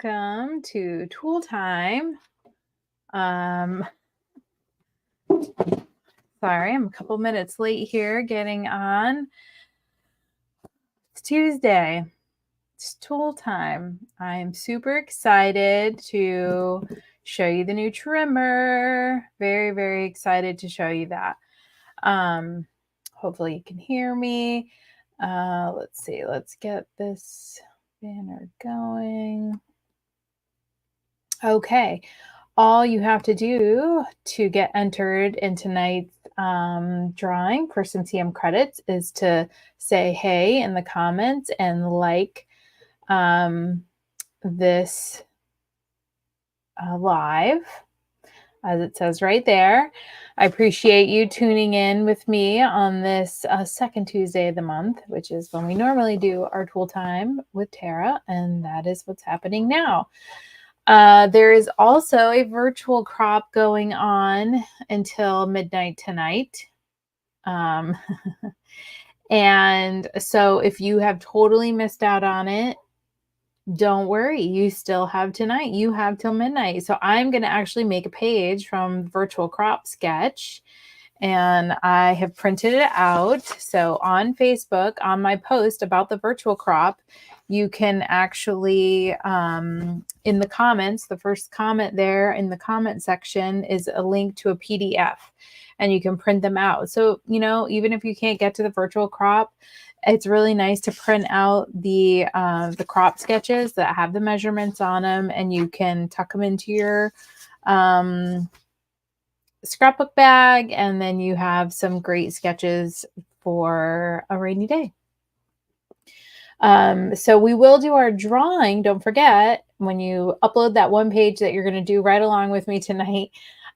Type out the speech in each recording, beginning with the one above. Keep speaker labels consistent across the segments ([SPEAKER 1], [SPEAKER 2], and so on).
[SPEAKER 1] welcome to Tool Time. Sorry, I'm a couple minutes late here getting on. It's Tuesday. It's Tool Time. I'm super excited to show you the new trimmer. Very, very excited to show you that. Hopefully you can hear me. Let's see. Let's get this banner going. Okay. All you have to do to get entered in tonight's drawing for some CM credits is to say hey in the comments and like this live, as it says right there. I appreciate you tuning in with me on this second Tuesday of the month, which is when we normally do our Tool Time with Tara, and that is what's happening now. There is also a virtual crop going on until midnight tonight. And so if you have totally missed out on it, don't worry, you still have tonight. You have till midnight. So I'm going to actually make a page from Virtual Crop Sketch, and I have printed it out. So on Facebook, on my post about the virtual crop, you can actually, in the comments, the first comment there in the comment section is a link to a PDF, and you can print them out. So, you know, even if you can't get to the virtual crop, it's really nice to print out the crop sketches that have the measurements on them, and you can tuck them into your scrapbook bag, and then you have some great sketches for a rainy day. So we will do our drawing. Don't forget, when you upload that one page that you're going to do right along with me tonight,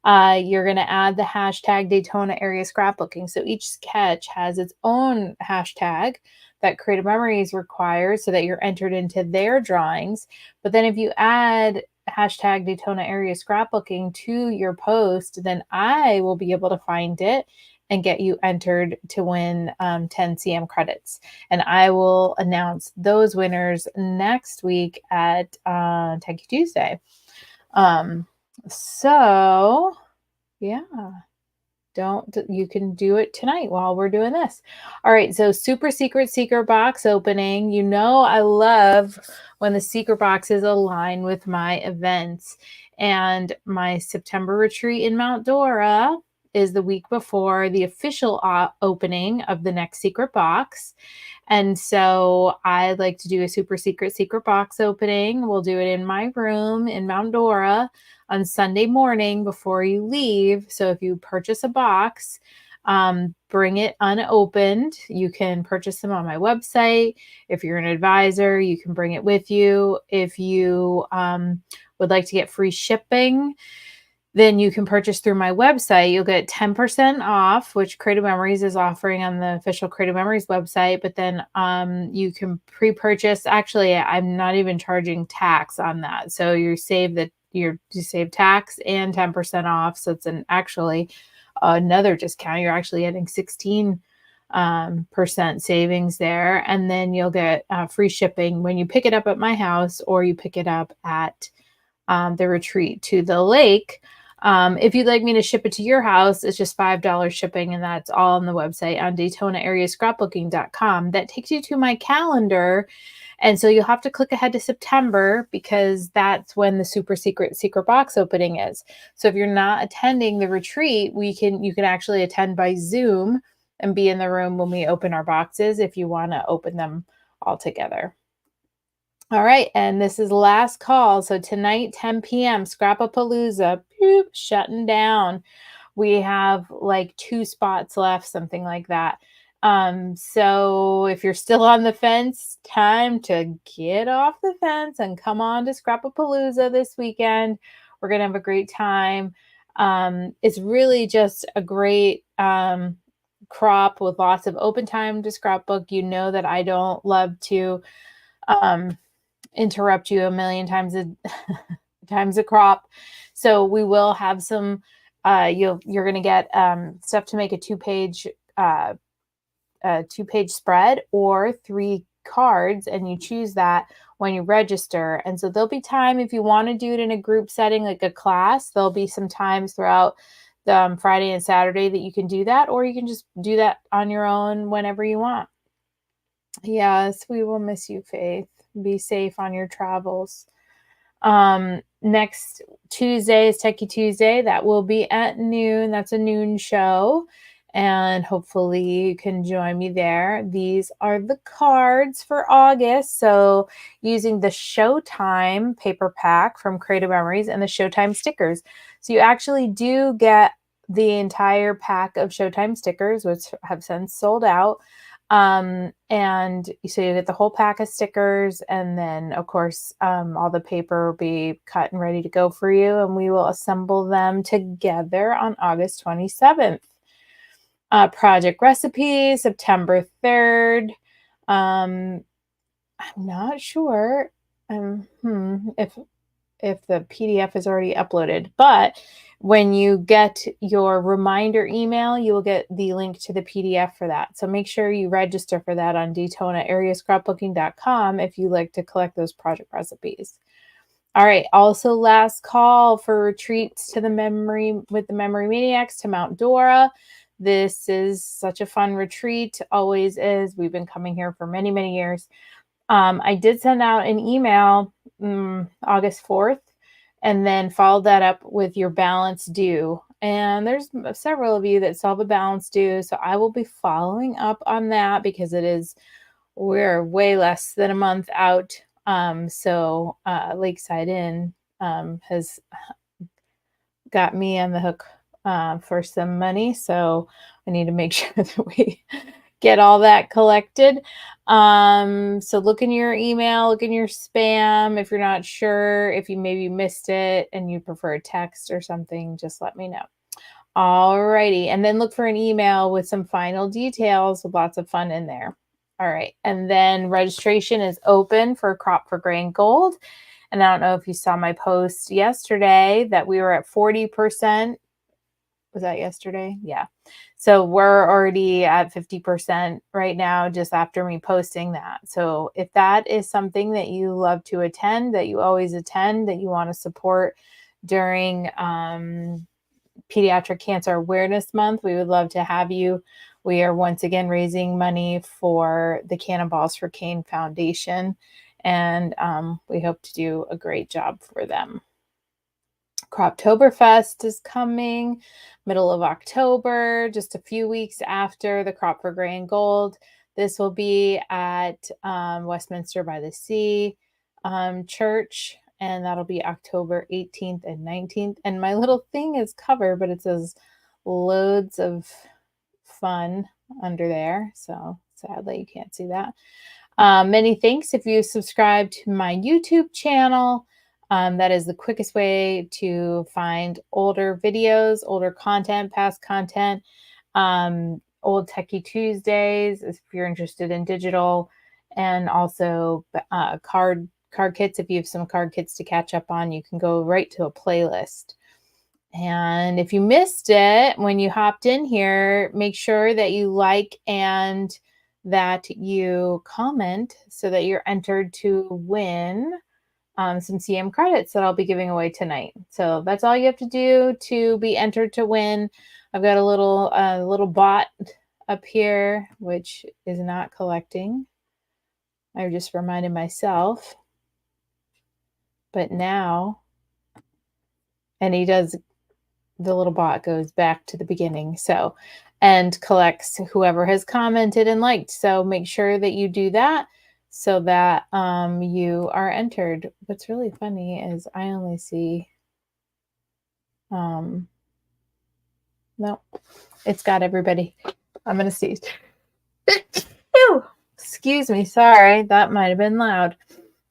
[SPEAKER 1] you're going to add the hashtag Daytona Area Scrapbooking. So each sketch has its own hashtag that Creative Memories requires so that you're entered into their drawings. But then if you add hashtag Daytona Area Scrapbooking to your post, then I will be able to find it and get you entered to win 10 CM credits. And I will announce those winners next week at Thank You Tuesday. So yeah, you can do it tonight while we're doing this. All right, so super secret box opening. You know I love when the secret boxes align with my events, and my September retreat in Mount Dora is the week before the official opening of the next secret box. And so I like to do a super secret box opening. We'll do it in my room in Mount Dora on Sunday morning before you leave. So if you purchase a box, bring it unopened. You can purchase them on my website. If you're an advisor, you can bring it with you. If you would like to get free shipping, then you can purchase through my website. You'll get 10% off, which Creative Memories is offering on the official Creative Memories website. But then you can pre-purchase. Actually, I'm not even charging tax on that. So you save tax and 10% off. So it's actually another discount. You're actually getting 16% savings there. And then you'll get free shipping when you pick it up at my house or you pick it up at the retreat to the lake. If you'd like me to ship it to your house, it's just $5 shipping, and that's all on the website on DaytonaAreaScrapbooking.com. That takes you to my calendar, and so you'll have to click ahead to September because that's when the super secret box opening is. So if you're not attending the retreat, you can actually attend by Zoom and be in the room when we open our boxes if you want to open them all together. All right, and this is last call. So tonight, 10 p.m., Scrapapalooza, shutting down. We have like 2 spots left, something like that. So if you're still on the fence, time to get off the fence and come on to Scrapapalooza this weekend. We're going to have a great time. It's really just a great crop with lots of open time to scrapbook. You know that I don't love to interrupt you a million times a crop. So we will have some, you're going to get stuff to make a two-page spread or 3 cards, and you choose that when you register. And so there'll be time if you want to do it in a group setting, like a class. There'll be some times throughout the Friday and Saturday that you can do that, or you can just do that on your own whenever you want. Yes, we will miss you, Faith. Be safe on your travels. Next Tuesday is Techie Tuesday. That will be at noon. That's a noon show. And hopefully you can join me there. These are the cards for August. So using the Showtime paper pack from Creative Memories and the Showtime stickers. So you actually do get the entire pack of Showtime stickers, which have since sold out. And so you get the whole pack of stickers, and then of course, all the paper will be cut and ready to go for you, and we will assemble them together on August 27th. Project recipe, September 3rd. I'm not sure if the PDF is already uploaded, but when you get your reminder email, you will get the link to the PDF for that. So make sure you register for that on DaytonaAreaScrapbooking.com if you like to collect those project recipes. All right. Also, last call for retreats to the Memory Maniacs to Mount Dora. This is such a fun retreat. Always is. We've been coming here for many, many years. I did send out an email August 4th, and then followed that up with your balance due. And there's several of you that still have a balance due. So I will be following up on that because we're way less than a month out. So Lakeside Inn has got me on the hook for some money. So I need to make sure that we get all that collected. So look in your email, look in your spam. If you're not sure, if you maybe missed it and you prefer a text or something, just let me know. All righty. And then look for an email with some final details with lots of fun in there. All right. And then registration is open for Crop for Gray and Gold. And I don't know if you saw my post yesterday that we were at 40%. Was that yesterday? Yeah. So we're already at 50% right now, just after me posting that. So if that is something that you love to attend, that you always attend, that you want to support during Pediatric Cancer Awareness Month, we would love to have you. We are once again raising money for the Cannonballs for Cane Foundation, and we hope to do a great job for them. Croptoberfest is coming, middle of October, just a few weeks after the Crop for Gray and Gold. This will be at Westminster by the Sea Church, and that'll be October 18th and 19th. And my little thing is covered, but it says loads of fun under there. So sadly, you can't see that. Many thanks if you subscribe to my YouTube channel. That is the quickest way to find older videos, older content, past content, old Techie Tuesdays if you're interested in digital, and also card kits. If you have some card kits to catch up on, you can go right to a playlist. And if you missed it when you hopped in here, make sure that you like and that you comment so that you're entered to win some CM credits that I'll be giving away tonight. So that's all you have to do to be entered to win. I've got a little bot up here, which is not collecting. I just reminded myself. But now, and he does, the little bot goes back to the beginning. So, and collects whoever has commented and liked. So make sure that you do that so that you are entered. What's really funny is I only see, no, it's got everybody. I'm going to see. Excuse me. Sorry. That might have been loud.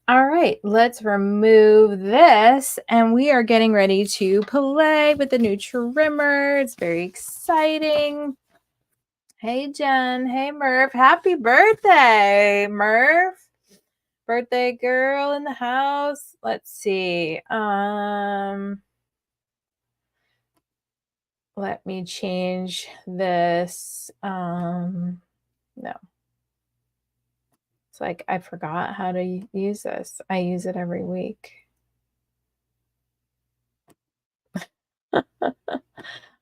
[SPEAKER 1] All right, let's remove this, and we are getting ready to play with the new trimmer. It's very exciting. Hey, Jen. Hey, Murph. Happy birthday, Murph. Birthday girl in the house. Let's see. Let me change this. No. It's like, I forgot how to use this. I use it every week.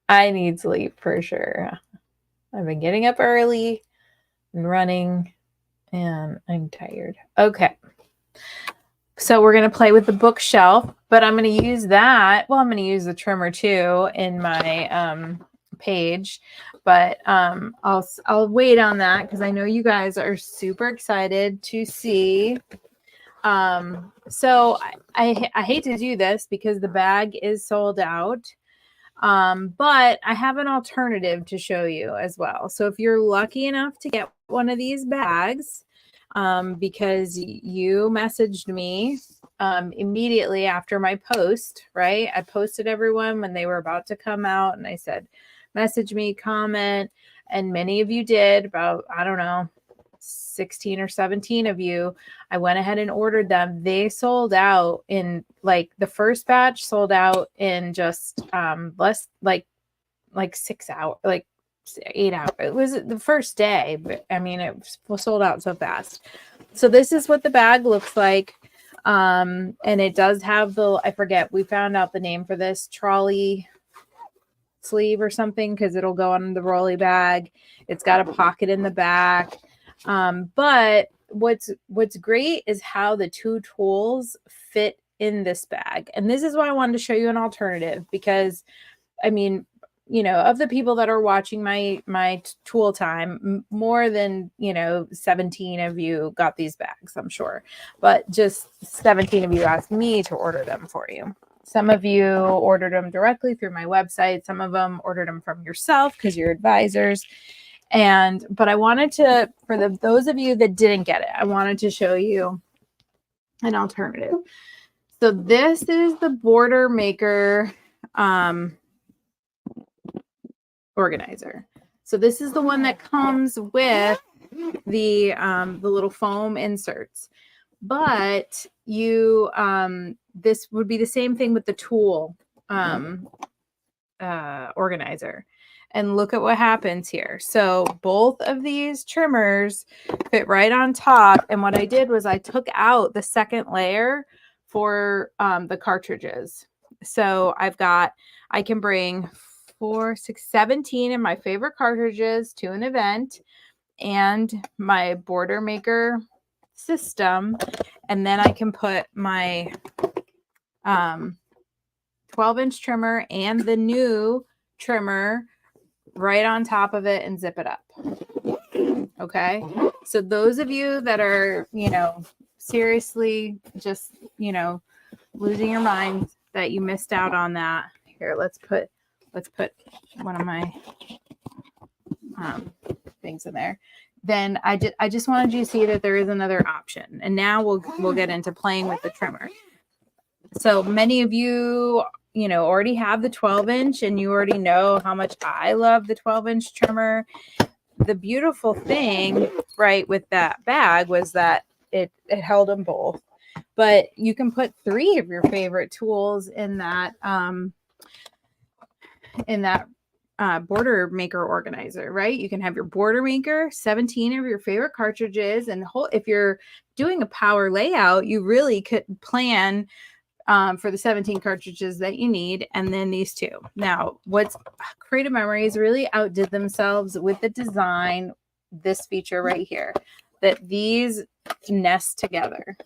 [SPEAKER 1] I need sleep for sure. I've been getting up early and running, and I'm tired. Okay. So we're going to play with the bookshelf, but I'm going to use that. Well, I'm going to use the trimmer too in my page, but I'll wait on that because I know you guys are super excited to see. So I hate to do this because the bag is sold out. But I have an alternative to show you as well. So if you're lucky enough to get one of these bags, because you messaged me immediately after my post, right? I posted everyone when they were about to come out, and I said, message me, comment, and many of you did, about, I don't know, 16 or 17 of you. I went ahead and ordered them. They sold out in, like, the first batch sold out in just less, like 6 hours, like 8 hours. It was the first day, but I mean, it was sold out so fast. So this is what the bag looks like. And it does have the, I forget, we found out the name for this, trolley sleeve or something, because it'll go on the rolly bag. It's got a pocket in the back. But what's great is how the two tools fit in this bag. And this is why I wanted to show you an alternative, because I mean, you know, of the people that are watching my tool time, more than, 17 of you got these bags, I'm sure, but just 17 of you asked me to order them for you. Some of you ordered them directly through my website. Some of them ordered them from yourself because you're advisors. But I wanted to, for those of you that didn't get it, I wanted to show you an alternative. So this is the Border Maker organizer. So this is the one that comes with the little foam inserts. But you this would be the same thing with the tool organizer. And look at what happens here. So both of these trimmers fit right on top. And what I did was I took out the second layer for the cartridges. So I can bring 4, 6, 17 of my favorite cartridges to an event and my Border Maker system. And then I can put my 12-inch trimmer and the new trimmer right on top of it and zip it up. Okay. So those of you that are, seriously just, losing your mind that you missed out on that. Here, let's put one of my things in there. Then I just wanted you to see that there is another option. And now we'll get into playing with the trimmer. So many of you, already have the 12-inch, and you already know how much I love the 12-inch trimmer. The beautiful thing, right, with that bag was that it held them both. But you can put 3 of your favorite tools in that Border Maker organizer, right? You can have your Border Maker, 17 of your favorite cartridges, and if you're doing a power layout, you really could plan for the 17 cartridges that you need, and then these 2. Now, what's Creative Memories really outdid themselves with the design, this feature right here, that these nest together.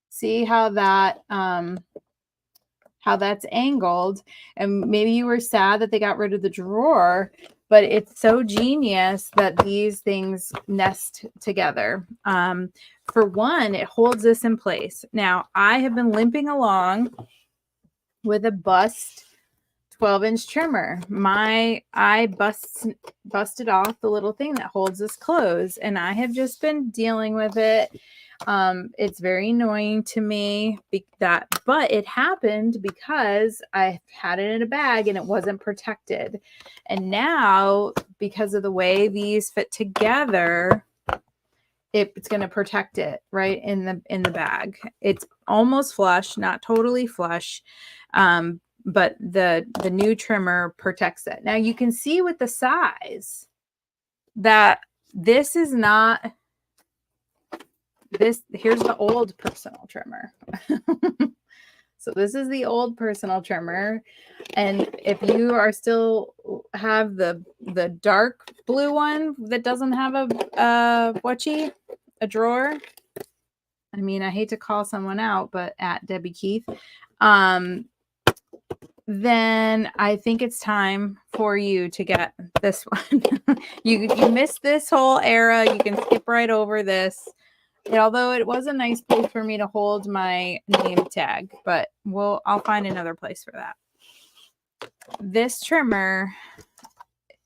[SPEAKER 1] See how that how that's angled, and maybe you were sad that they got rid of the drawer, but it's so genius that these things nest together. For one, it holds this in place. Now, I have been limping along with a bust 12-inch trimmer. I busted off the little thing that holds this closed, and I have just been dealing with it. It's very annoying to me, but it happened because I had it in a bag and it wasn't protected. And now, because of the way these fit together, it's going to protect it right in the bag. It's almost flush, not totally flush. But the new trimmer protects it. Now you can see with the size that this is not here's the old personal trimmer. So this is the old personal trimmer. And if you are still have the dark blue one that doesn't have a drawer. I mean, I hate to call someone out, but at Debbie Keith, then I think it's time for you to get this one. you missed this whole era. You can skip right over this. Although it was a nice place for me to hold my name tag, but I'll find another place for that. This trimmer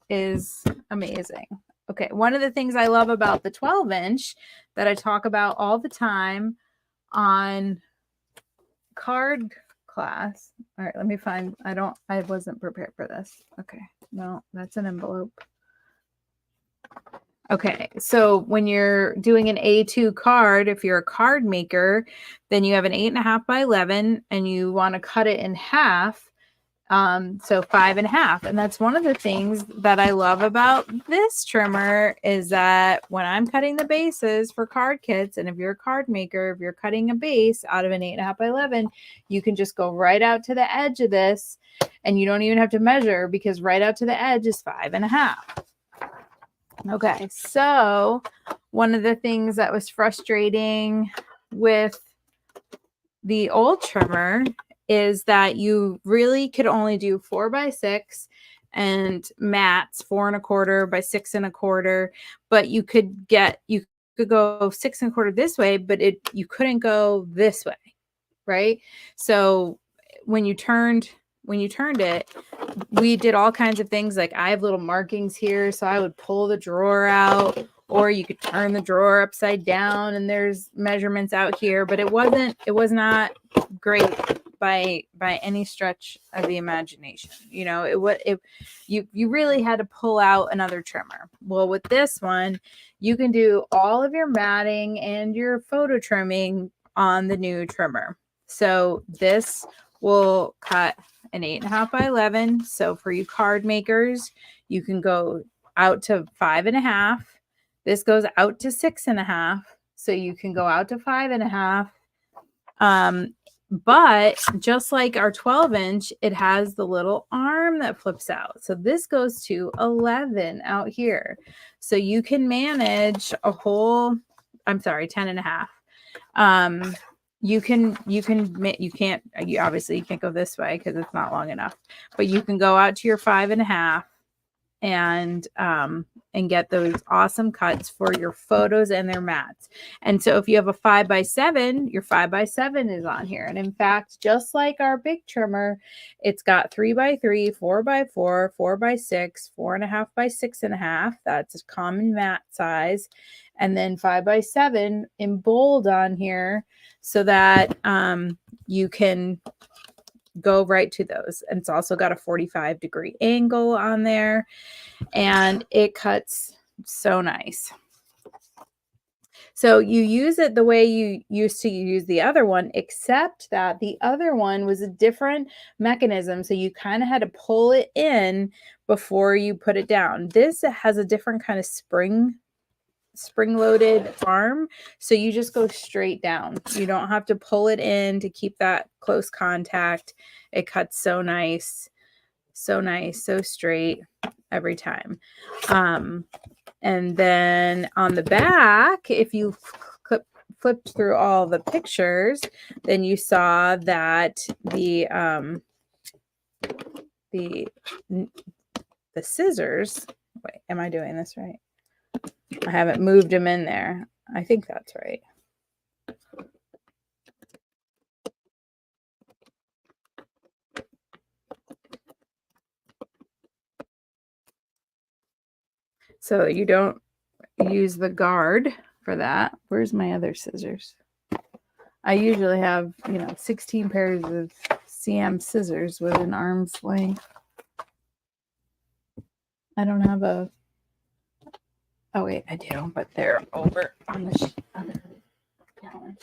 [SPEAKER 1] is amazing. Okay, one of the things I love about the 12-inch that I talk about all the time on card class. All right, let me find, I wasn't prepared for this. Okay, no, that's an envelope. Okay, so when you're doing an A2 card, if you're a card maker, then you have an 8.5 by 11 and you want to cut it in half. So 5.5. And that's one of the things that I love about this trimmer is that when I'm cutting the bases for card kits, and if you're a card maker, if you're cutting a base out of an 8.5 by 11, you can just go right out to the edge of this and you don't even have to measure because right out to the edge is 5.5. Okay, so one of the things that was frustrating with the old trimmer is that you really could only do 4 by 6 and mats 4 1/4 by 6 1/4, but you could go 6 1/4 this way, but you couldn't go this way, right? So when you turned it, we did all kinds of things. Like I have little markings here, so I would pull the drawer out, or you could turn the drawer upside down and there's measurements out here, but it was not great by any stretch of the imagination. You know, you really had to pull out another trimmer. Well, with this one, you can do all of your matting and your photo trimming on the new trimmer. So this will cut an 8.5 by 11. So for you card makers, you can go out to 5.5. This goes out to 6.5. So you can go out to 5.5. But just like our 12-inch, it has the little arm that flips out. So this goes to 11 out here. So you can manage a whole, 10.5. You obviously can't go this way because it's not long enough, but you can go out to your 5.5 and get those awesome cuts for your photos and their mats. And so if you have a 5 by 7, your 5 by 7 is on here. And in fact, just like our big trimmer, it's got 3 by 3, 4 by 4, 4 by 6, 4.5 by 6.5. That's a common mat size. And then 5 by 7 in bold on here so that you can go right to those. And it's also got a 45-degree angle on there, and it cuts so nice. So you use it the way you used to use the other one, except that the other one was a different mechanism. So you kind of had to pull it in before you put it down. This has a different kind of spring-loaded arm, so you just go straight down. You don't have to pull it in to keep that close contact. It cuts so nice, so straight every time. And then on the back, if you flipped through all the pictures, then you saw that the scissors. Wait, am I doing this right? I haven't moved them in there. I think that's right. So you don't use the guard for that. Where's my other scissors? I usually have, 16 pairs of CM scissors with an arm's length. I don't have a... Oh, wait, I do, but they're over on the other counter.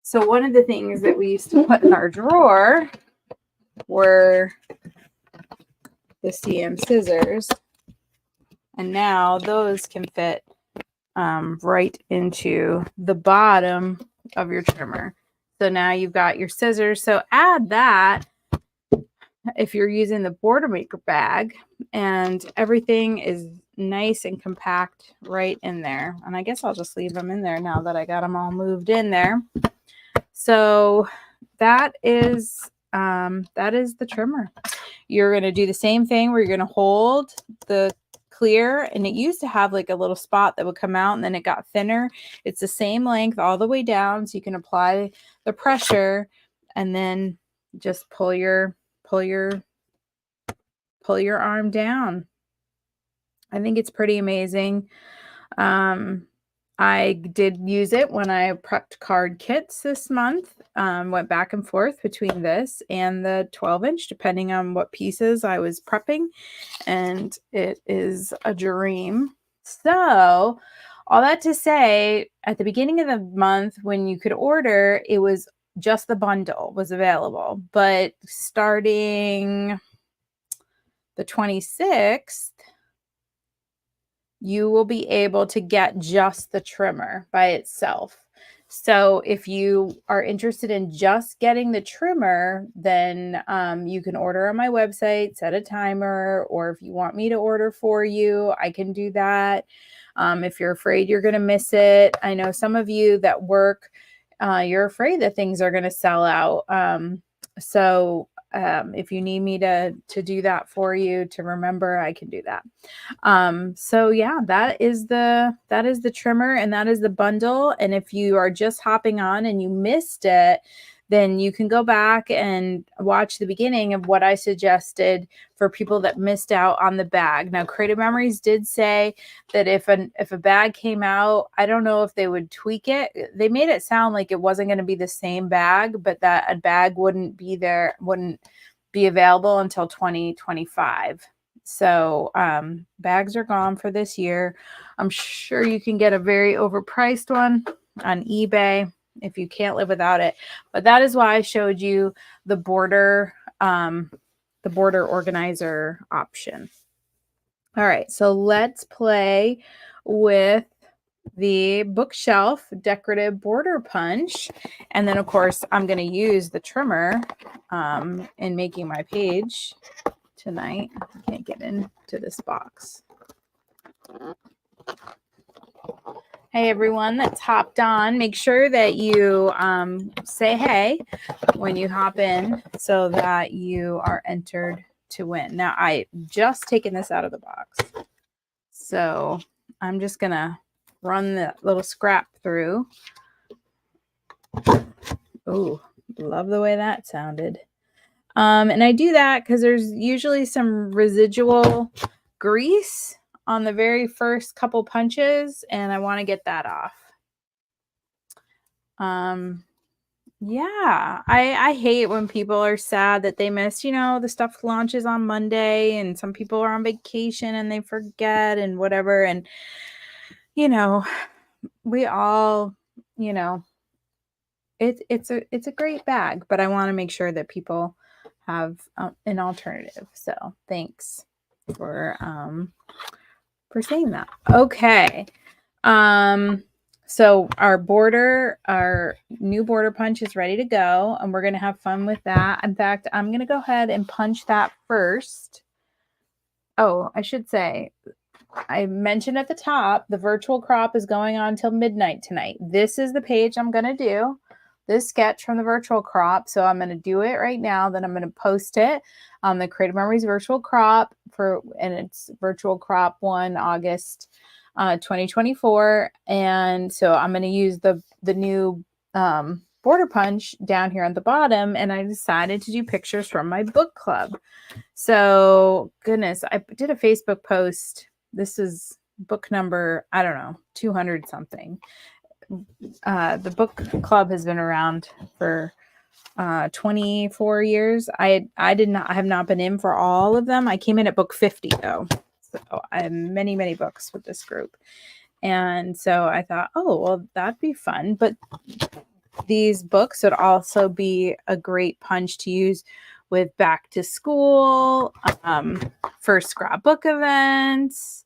[SPEAKER 1] So one of the things that we used to put in our drawer were the CM scissors. And now those can fit right into the bottom of your trimmer. So now you've got your scissors. So add that if you're using the Border Maker bag, and everything is nice and compact right in there. And I guess I'll just leave them in there now that I got them all moved in there. So that is the trimmer. You're going to do the same thing where you're going to hold the clear, and it used to have like a little spot that would come out and then it got thinner. It's the same length all the way down, so you can apply the pressure and then just pull your arm down. I think it's pretty amazing. I did use it when I prepped card kits this month. Went back and forth between this and the 12-inch, depending on what pieces I was prepping. And it is a dream. So all that to say, at the beginning of the month, when you could order, it was just the bundle was available. But starting the 26th, you will be able to get just the trimmer by itself. So if you are interested in just getting the trimmer, then you can order on my website, set a timer, or if you want me to order for you, I can do that. If you're afraid you're going to miss it, I know some of you that work, you're afraid that things are going to sell out. If you need me to do that for you, to remember, I can do that. So yeah, that is the trimmer, and that is the bundle. And if you are just hopping on and you missed it, then you can go back and watch the beginning of what I suggested for people that missed out on the bag. Now, Creative Memories did say that if a bag came out, I don't know if they would tweak it. They made it sound like it wasn't going to be the same bag, but that a bag wouldn't be available until 2025. So bags are gone for this year. I'm sure you can get a very overpriced one on eBay if you can't live without it. But that is why I showed you the border organizer option. All right, so let's play with the bookshelf decorative border punch. And then of course I'm going to use the trimmer in making my page tonight. I can't get into this box. Hey everyone that's hopped on, make sure that you say hey when you hop in so that you are entered to win. Now I just taken this out of the box, so I'm just gonna run the little scrap through. Oh, love the way that sounded. And I do that because there's usually some residual grease on the very first couple punches, and I want to get that off. Yeah, I hate when people are sad that they miss, the stuff launches on Monday, and some people are on vacation and they forget and whatever. And, we all, it's a great bag, but I want to make sure that people have an alternative. So thanks for saying that. Okay. So our new border punch is ready to go, and we're going to have fun with that. In fact, I'm going to go ahead and punch that first. Oh, I should say, I mentioned at the top, the virtual crop is going on till midnight tonight. This is the page I'm going to do, this sketch from the virtual crop. So I'm going to do it right now. Then I'm going to post it on the Creative Memories virtual crop and it's virtual crop 1 August 2024. And so I'm going to use the new border punch down here on the bottom. And I decided to do pictures from my book club. So goodness, I did a Facebook post. This is book number, I don't know, 200 something. The book club has been around for 24 years. I have not been in for all of them. I came in at book 50 though. So I have many, many books with this group. And so I thought, oh, well, that'd be fun. But these books would also be a great punch to use with back to school, for scrapbook events,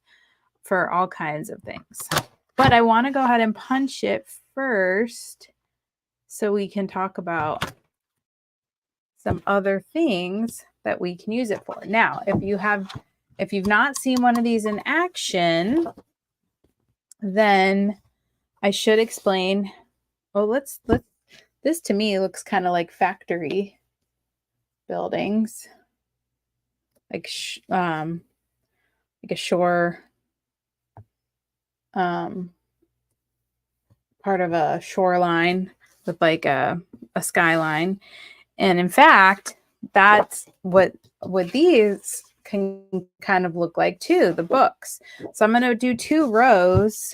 [SPEAKER 1] for all kinds of things. But I want to go ahead and punch it first so we can talk about some other things that we can use it for. Now, if you've not seen one of these in action, then I should explain. Well, let's this to me looks kind of like factory buildings, like a shore, part of a shoreline with like a skyline. And in fact, that's what these can kind of look like too, the books. So I'm going to do 2 rows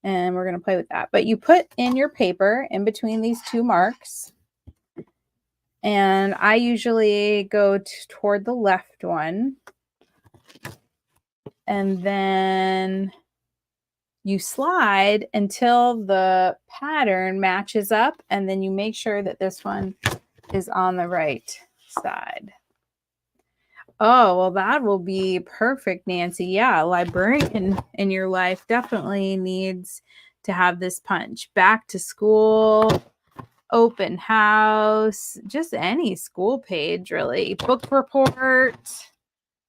[SPEAKER 1] and we're going to play with that. But you put in your paper in between these 2 marks. And I usually go toward the left one. And then you slide until the pattern matches up. And then you make sure that this one is on the right side. Oh, well, that will be perfect, Nancy. Yeah, a librarian in your life definitely needs to have this punch. Back to school, open house, just any school page, really. Book report,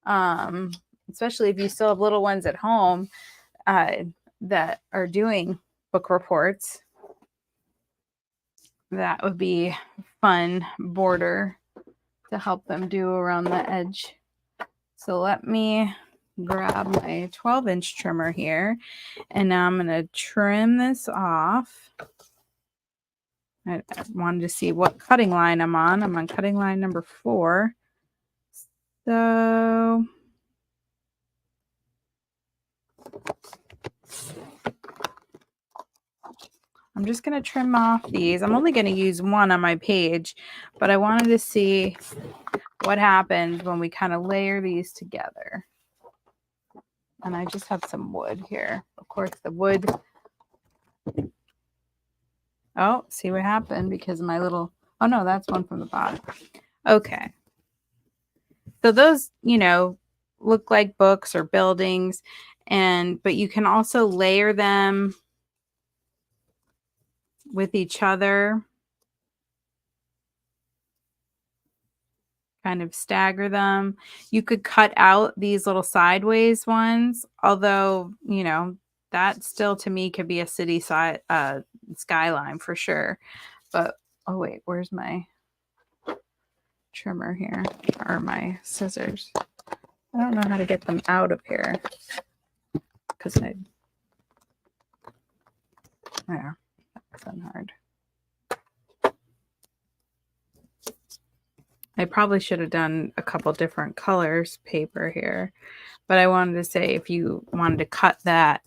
[SPEAKER 1] especially if you still have little ones at home that are doing book reports. That would be fun border to help them do around the edge. So let me grab my 12-inch trimmer here, and now I'm going to trim this off. I wanted to see what cutting line I'm on. I'm on cutting line number 4. So I'm just going to trim off these. I'm only going to use one on my page, but I wanted to see what happened when we kind of layer these together. And I just have some wood here. Of course, the wood. Oh, see what happened because my little, oh no, that's one from the bottom. Okay. So those, you know, look like books or buildings, but you can also layer them with each other, kind of stagger them. You could cut out these little sideways ones, although, you know, that still to me could be a city skyline for sure. But oh wait, where's my trimmer here, or my scissors? I don't know how to get them out of here because yeah, that's hard. I probably should have done a couple different colors paper here, but I wanted to say if you wanted to cut that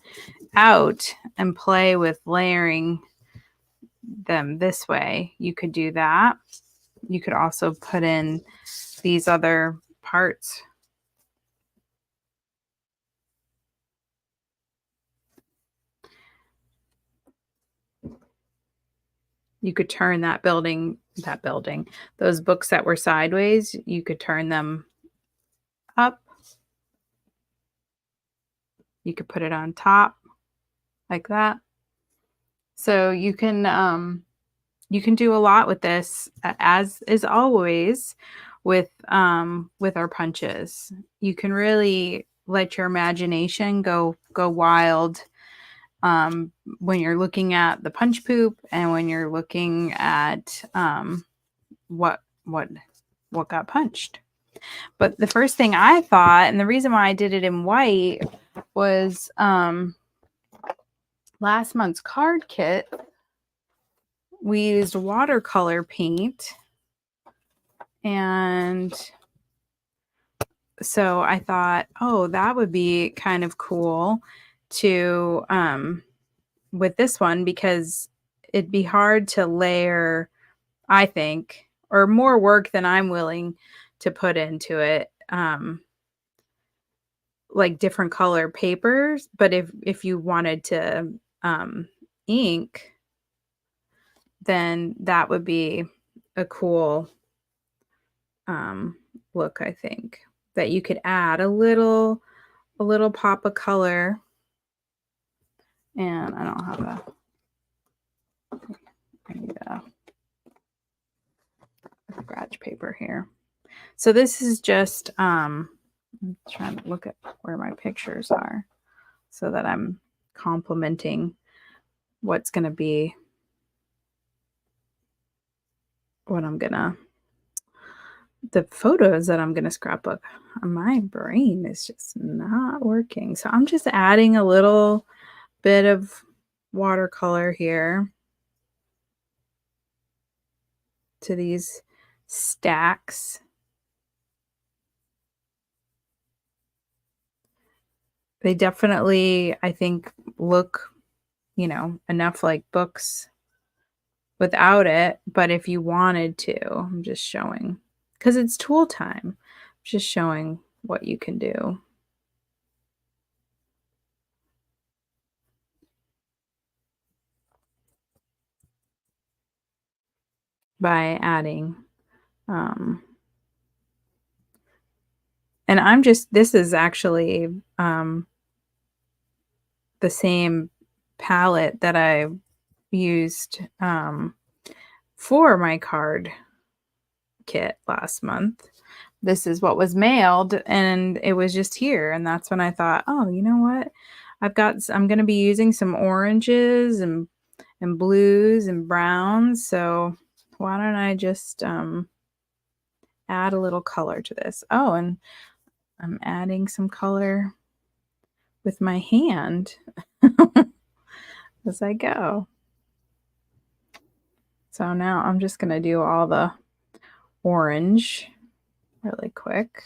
[SPEAKER 1] out and play with layering them this way, you could do that. You could also put in these other parts. You could turn those books that were sideways, you could turn them up. You could put it on top like that. So you can do a lot with this, as is always with our punches. You can really let your imagination go wild when you're looking at the punch poop and when you're looking at what got punched. But the first thing I thought, and the reason why I did it in white, was last month's card kit, we used watercolor paint. And so I thought, oh, that would be kind of cool to with this one, because it'd be hard to layer, I think, or more work than I'm willing to put into it, like different color papers. But if you wanted to ink, then that would be a cool look, I think, that you could add a little a little pop of color. And I don't have I need a scratch paper here. So this is just, I'm trying to look at where my pictures are so that I'm complementing what's going to be what I'm going to, the photos that I'm going to scrapbook. My brain is just not working. So I'm just adding a little bit of watercolor here to these stacks. They definitely, I think, look, you know, enough like books without it. But if you wanted to, I'm just showing, because it's tool time, just showing what you can do by adding. And I'm just, this is actually the same palette that I used for my card kit last month. This is what was mailed, and it was just here. And that's when I thought, oh, you know what? I'm going to be using some oranges and blues and browns. So why don't I just add a little color to this? Oh, and I'm adding some color with my hand as I go. So now I'm just going to do all the orange really quick.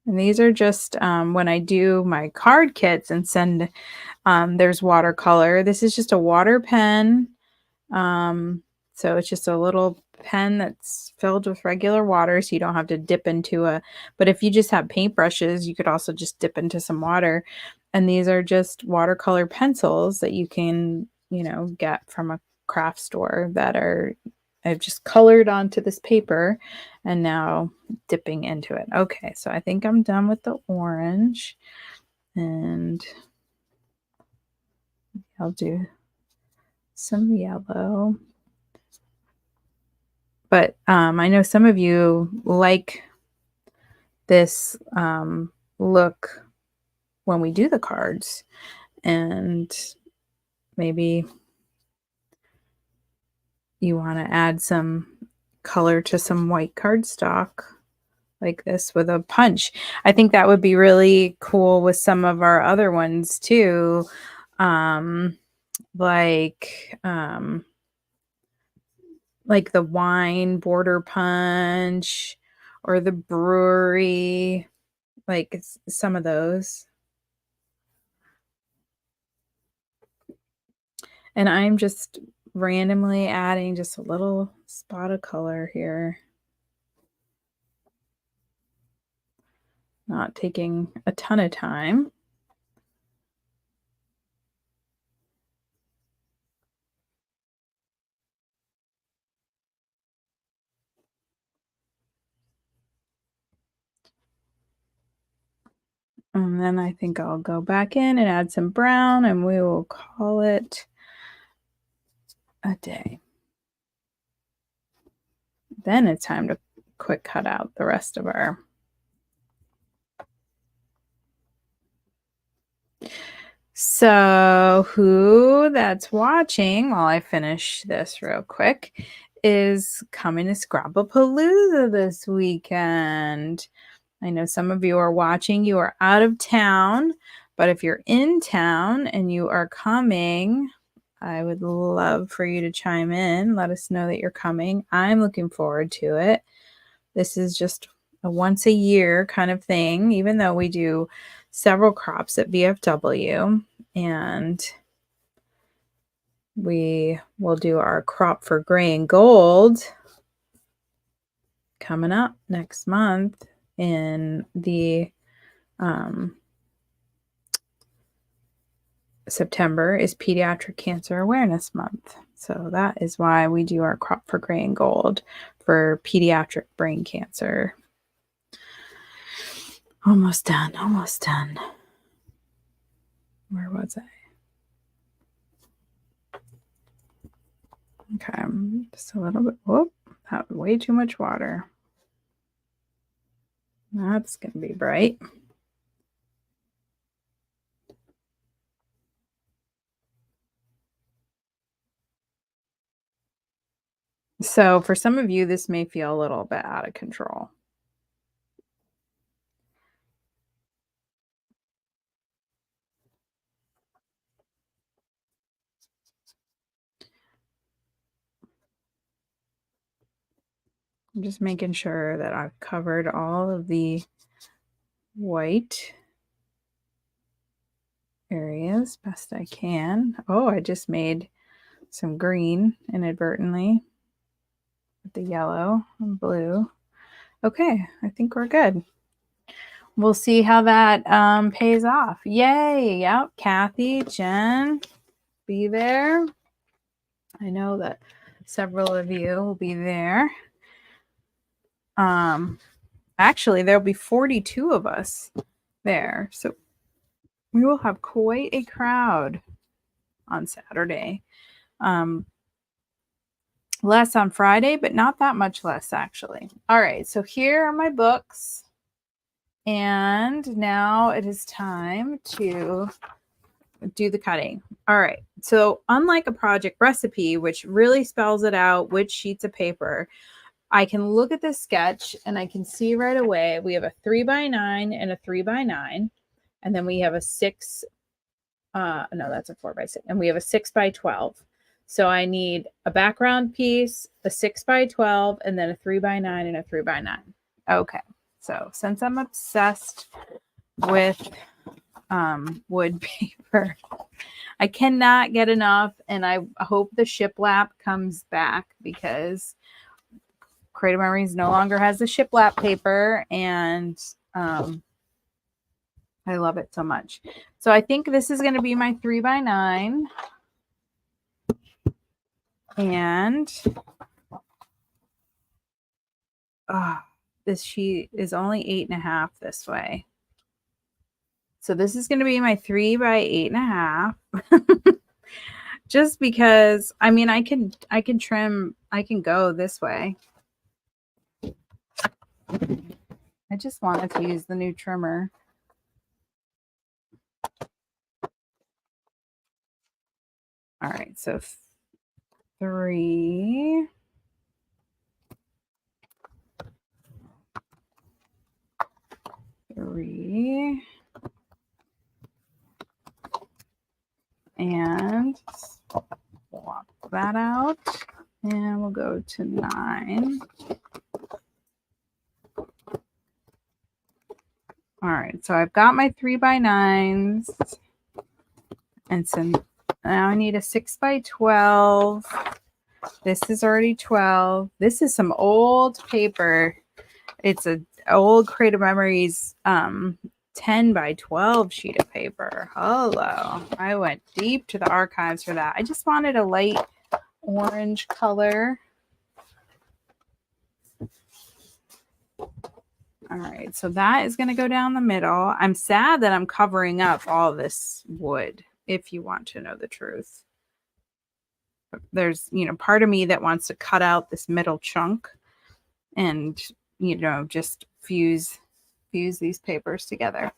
[SPEAKER 1] And these are just when I do my card kits and send, there's watercolor. This is just a water pen. So it's just a little pen that's filled with regular water, so you don't have to dip into but if you just have paintbrushes, you could also just dip into some water. And these are just watercolor pencils that you can, you know, get from a craft store that I've just colored onto this paper and now dipping into it. Okay, so I think I'm done with the orange, and I'll do some yellow. But I know some of you like this look when we do the cards, and maybe you want to add some color to some white cardstock like this with a punch. I think that would be really cool with some of our other ones too. Like the wine border punch or the brewery, like some of those. And I'm just randomly adding just a little spot of color here. Not taking a ton of time. And then I think I'll go back in and add some brown, and we will call it a day. Then it's time to quick cut out the rest of our. So who that's watching while I finish this real quick is coming to Scrapapalooza this weekend. I know some of you are watching, you are out of town, but if you're in town and you are coming, I would love for you to chime in. Let us know that you're coming. I'm looking forward to it. This is just a once a year kind of thing, even though we do several crops at VFW, and we will do our crop for gray and gold coming up next month in the September is Pediatric Cancer Awareness Month. So that is why we do our crop for gray and gold for pediatric brain cancer. Almost done, almost done. Where was I? Okay, just a little bit. Whoop, that was way too much water. That's going to be bright. So for some of you, this may feel a little bit out of control. I'm just making sure that I've covered all of the white areas best I can. Oh, I just made some green inadvertently with the yellow and blue. Okay, I think we're good. We'll see how that pays off. Yay! Yep, Kathy, Jen, be there. I know that several of you will be there. Actually, there'll be 42 of us there, so we will have quite a crowd on Saturday. Less on Friday, but not that much less, actually. All right, so here are my books. And now it is time to do the cutting. All right, so unlike a project recipe, which really spells it out, which sheets of paper, I can look at this sketch and I can see right away we have a 3x9 and a 3x9. And then we have a 6, no, that's a 4x6. And we have a 6x12. So I need a background piece, a 6x12, and then a 3x9 and a 3x9. Okay, so since I'm obsessed with wood paper, I cannot get enough, and I hope the shiplap comes back because Creative Memories no longer has the shiplap paper, and I love it so much. So I think this is going to be my 3x9. And this sheet is only 8.5 this way. So this is going to be my 3x8.5. Just because, I mean, I can trim, I can go this way. I just wanted to use the new trimmer. All right, so 3. And swap that out. And we'll go to 9. All right, so I've got my 3x9s. And so now I need a 6x12. This is already 12. This is some old paper. It's a old Creative Memories 10x12 sheet of paper. Hello. I went deep to the archives for that. I just wanted a light orange color. All right, so that is going to go down the middle. I'm sad that I'm covering up all this wood, if you want to know the truth. There's, part of me that wants to cut out this middle chunk and, just fuse these papers together.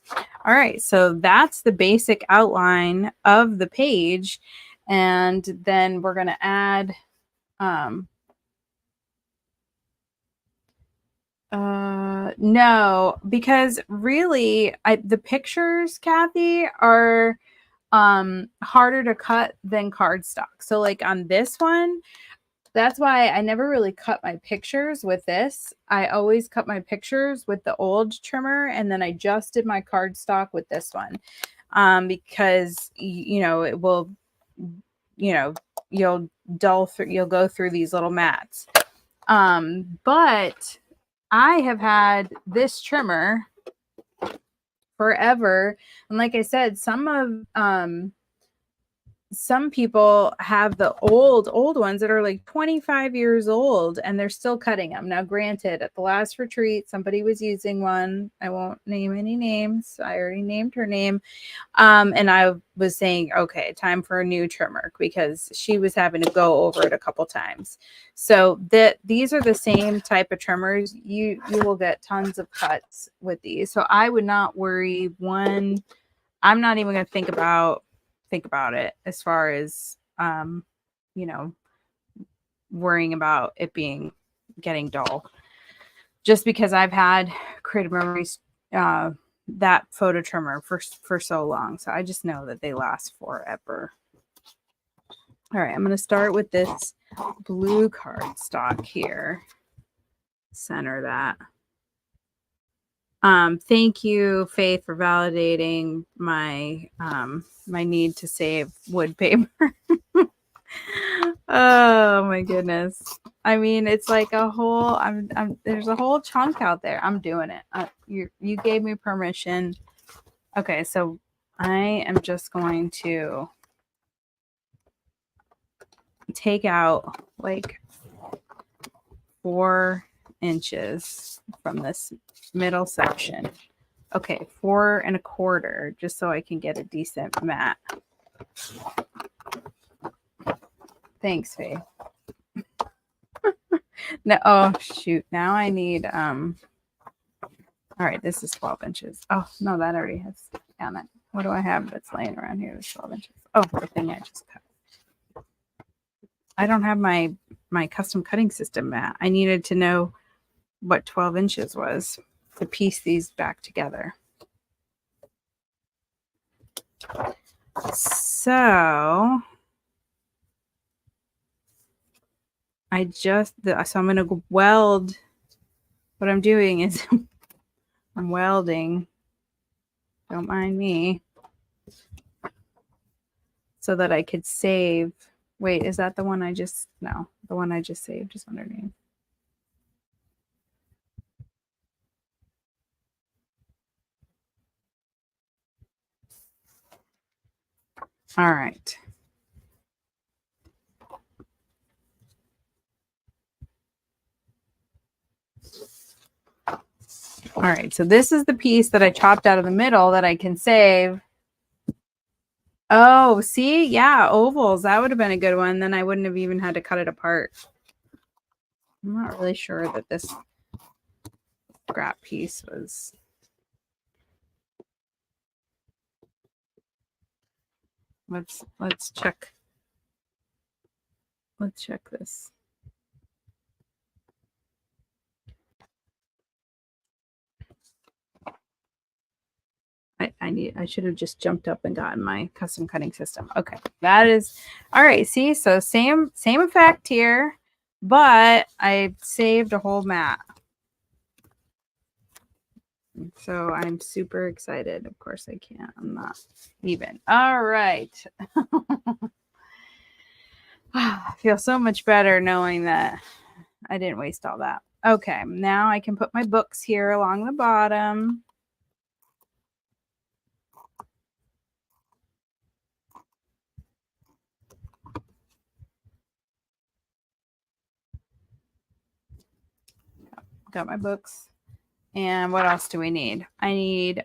[SPEAKER 1] All right, so that's the basic outline of the page. And then we're going to add no, because really the pictures, Kathy, are harder to cut than cardstock. So like on this one, that's why I never really cut my pictures with this. I always cut my pictures with the old trimmer, and then I just did my cardstock with this one. Because it will, you'll go through these little mats. But I have had this trimmer forever, and like I said, some of some people have the old ones that are like 25 years old and they're still cutting them. Now, granted, at the last retreat, somebody was using one. I won't name any names. I already named her name. And I was saying, okay, time for a new trimmer, because she was having to go over it a couple times. So these are the same type of trimmers. You will get tons of cuts with these. So I would not worry. I'm not even going to think about it as far as, you know, worrying about it getting dull, just because I've had Creative Memories, that photo trimmer for so long. So I just know that they last forever. All right, I'm going to start with this blue cardstock here. Center that. Thank you, Faith, for validating my my need to save wood paper. Oh my goodness. I mean, it's like a whole there's a whole chunk out there. I'm doing it. You gave me permission. Okay, so I am just going to take out like 4 inches from this middle section. Okay, 4 1/4, just so I can get a decent mat. Thanks, Faith. No, oh shoot. Now I need all right, this is 12 inches. Oh no, that already has on it. What do I have that's laying around here that's 12 inches? Oh, the thing I just cut. I don't have my custom cutting system mat. I needed to know what 12 inches was to piece these back together. So so I'm going to weld. What I'm doing is I'm welding. Don't mind me. So that I could save. Wait, is that the one I just, no, the one I just saved is underneath. All right. All right, so this is the piece that I chopped out of the middle that I can save. Oh, see? Yeah, ovals. That would have been a good one. Then I wouldn't have even had to cut it apart. I'm not really sure that this scrap piece was... Let's check. Let's check this. I should have just jumped up and gotten my custom cutting system. Okay, that is all right. See, so same effect here, but I saved a whole mat. So I'm super excited. Of course I can't. I'm not even. All right. I feel so much better knowing that I didn't waste all that. Okay, now I can put my books here along the bottom. Got my books. And what else do we need? I need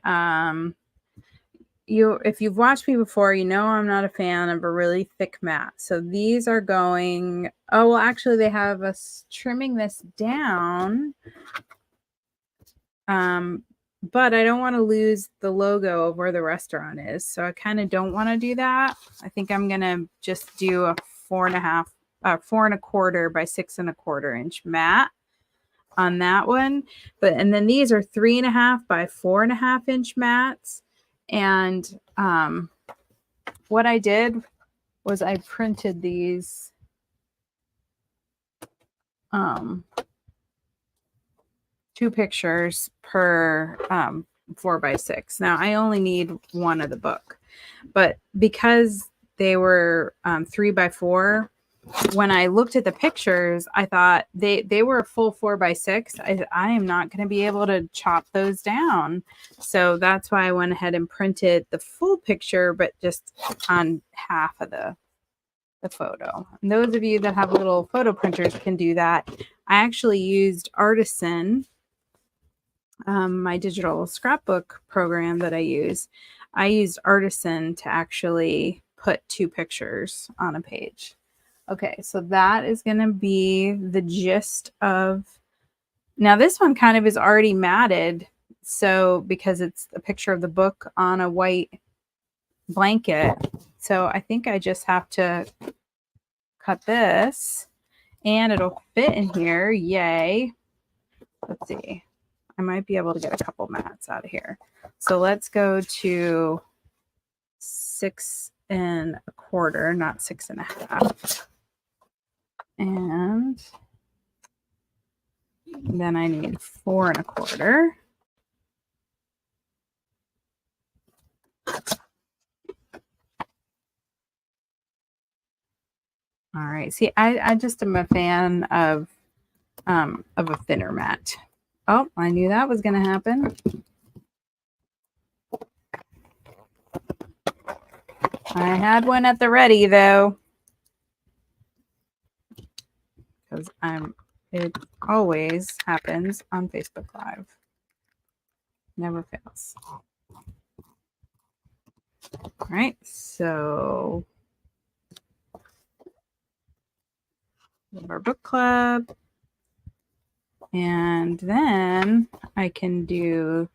[SPEAKER 1] if you've watched me before, you know I'm not a fan of a really thick mat. So these are going, oh well, actually they have us trimming this down. But I don't want to lose the logo of where the restaurant is. So I kind of don't want to do that. I think I'm gonna just do a 4 1/4 by 6 1/4 inch mat on that one. And then these are 3 1/2 by 4 1/2 inch mats. And what I did was I printed these 2 pictures per 4 by 6. Now I only need one of the book, but because they were 3 by 4, when I looked at the pictures, I thought they were a full 4x6. I am not going to be able to chop those down. So that's why I went ahead and printed the full picture, but just on half of the photo. And those of you that have little photo printers can do that. I actually used Artisan, my digital scrapbook program that I use. I used Artisan to actually put 2 pictures on a page. Okay, so that is going to be the gist of. Now this one kind of is already matted, so because it's a picture of the book on a white blanket. So I think I just have to cut this and it'll fit in here. Yay. Let's see. I might be able to get a couple mats out of here. So let's go to 6 1/4, not 6 1/2. And then I need 4 1/4. All right. See, I just am a fan of a thinner mat. Oh, I knew that was going to happen. I had one at the ready though, because it always happens on Facebook Live. Never fails. All right, so our book club, and then I can do.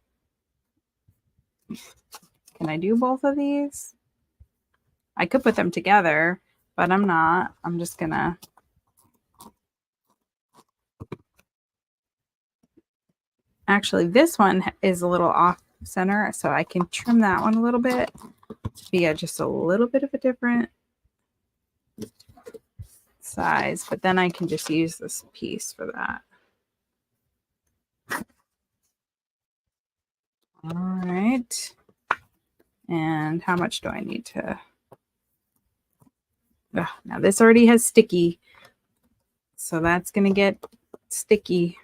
[SPEAKER 1] Can I do both of these? I could put them together, but I'm not. I'm just gonna. Actually, this one is a little off center, so I can trim that one a little bit to be just a little bit of a different size, but then I can just use this piece for that. All right. And how much do I need to? Ugh, now this already has sticky, so that's going to get sticky.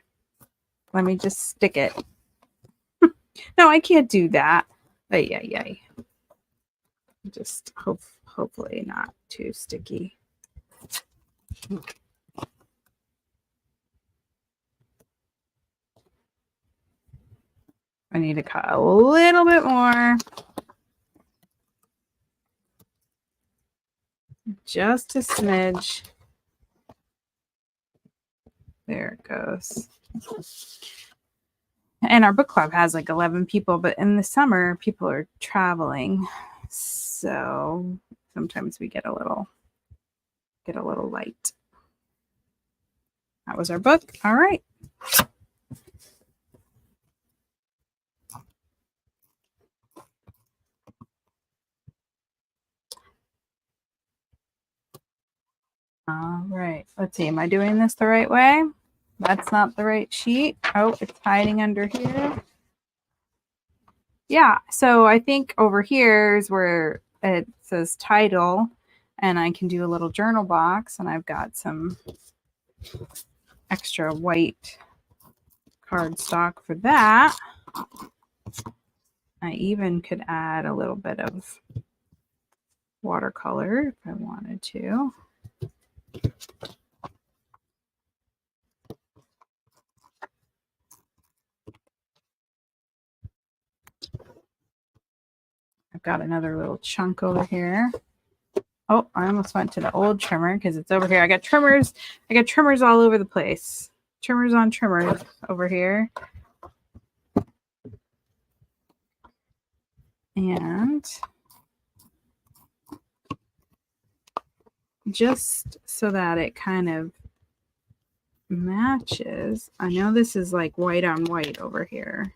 [SPEAKER 1] Let me just stick it. No, I can't do that. Yay. Just hopefully not too sticky. I need to cut a little bit more. Just a smidge. There it goes. And our book club has like 11 people, but in the summer, people are traveling. So sometimes we get a little light. That was our book. All right. All right. Let's see. Am I doing this the right way? That's not the right sheet. Oh, it's hiding under here. Yeah. So I think over here is where it says title, and I can do a little journal box, and I've got some extra white cardstock for that. I even could add a little bit of watercolor if I wanted to. I've got another little chunk over here. Oh, I almost went to the old trimmer because it's over here. I got trimmers. I got trimmers all over the place. Trimmers on trimmers over here. And just so that it kind of matches. I know this is like white on white over here.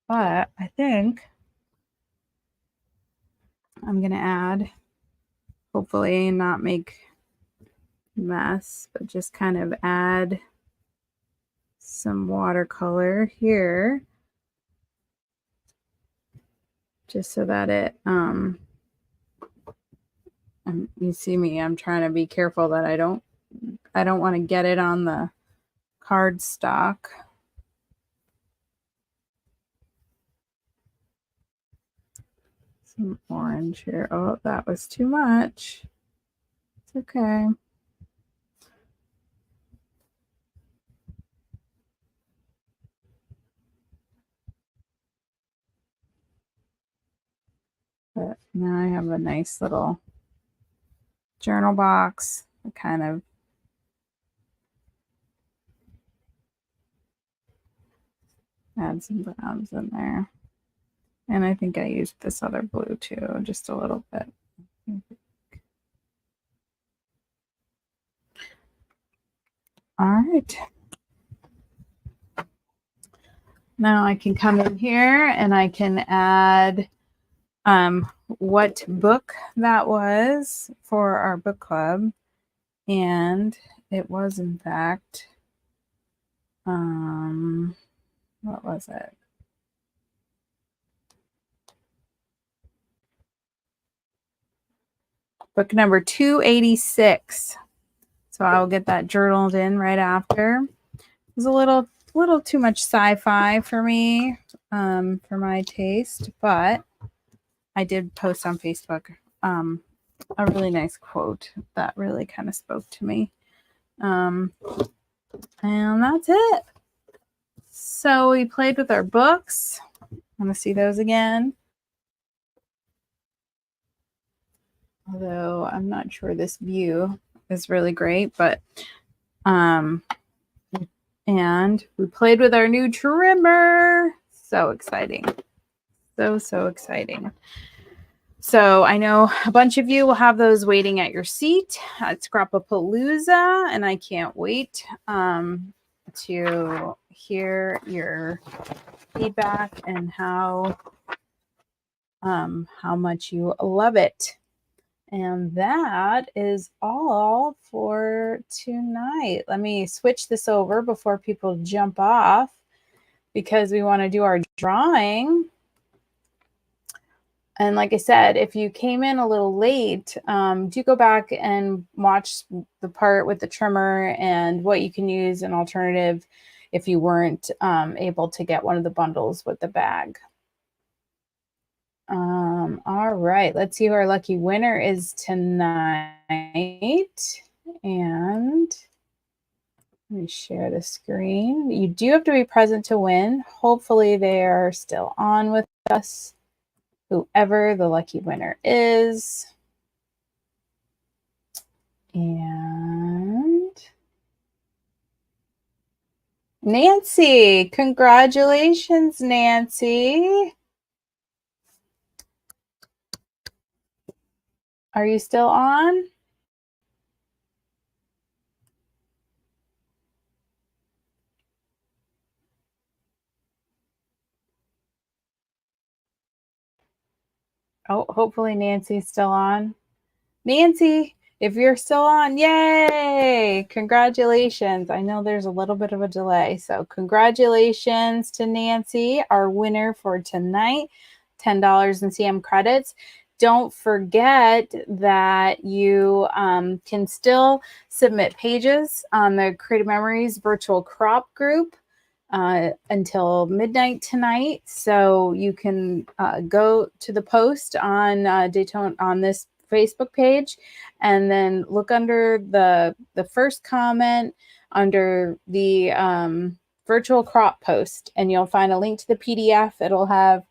[SPEAKER 1] But I think I'm going to add, hopefully not make a mess, but just kind of add some watercolor here. Just so that it You see me, I'm trying to be careful that I don't want to get it on the cardstock. Some orange here. Oh, that was too much. It's okay. But now I have a nice little journal box. I kind of add some browns in there. And I think I used this other blue too, just a little bit. All right. Now I can come in here and I can add what book that was for our book club. And it was, in fact, what was it? Book number 286. So I'll get that journaled in right after. It was a little too much sci-fi for me, for my taste, but I did post on Facebook a really nice quote that really kind of spoke to me. And that's it. So we played with our books. Want to see those again? Although I'm not sure this view is really great, but and we played with our new trimmer. So exciting. So exciting. So I know a bunch of you will have those waiting at your seat at Scrappapalooza, and I can't wait to hear your feedback and how much you love it. And that is all for tonight. Let me switch this over before people jump off, because we want to do our drawing. And like I said, if you came in a little late, do go back and watch the part with the trimmer and what you can use an alternative if you weren't able to get one of the bundles with the bag. All right, let's see who our lucky winner is tonight. And let me share the screen. You do have to be present to win. Hopefully they are still on with us, whoever the lucky winner is. And Nancy, congratulations, Nancy. Are you still on? Oh, hopefully Nancy's still on. Nancy, if you're still on, yay! Congratulations. I know there's a little bit of a delay, so congratulations to Nancy, our winner for tonight, $10 in CM credits. Don't forget that you can still submit pages on the Creative Memories virtual crop group until midnight tonight. So you can go to the post on Daytona on this Facebook page, and then look under the first comment under the virtual crop post, and you'll find a link to the PDF. It'll have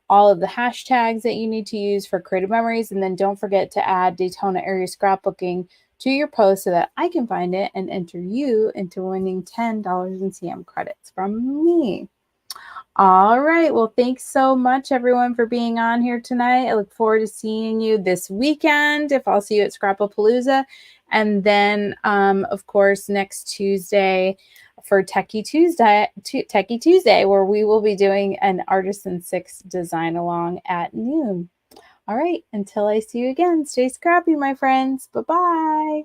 [SPEAKER 1] all of the hashtags that you need to use for Creative Memories, and then don't forget to add Daytona area scrapbooking to your post so that I can find it and enter you into winning $10 in CM credits from me. All right. Well, thanks so much, everyone, for being on here tonight. I look forward to seeing you this weekend, if I'll see you at Scrappapalooza. And then, of course, next Tuesday for Techie Tuesday, where we will be doing an Artisan 6 design along at noon. All right. Until I see you again, stay scrappy, my friends. Bye-bye.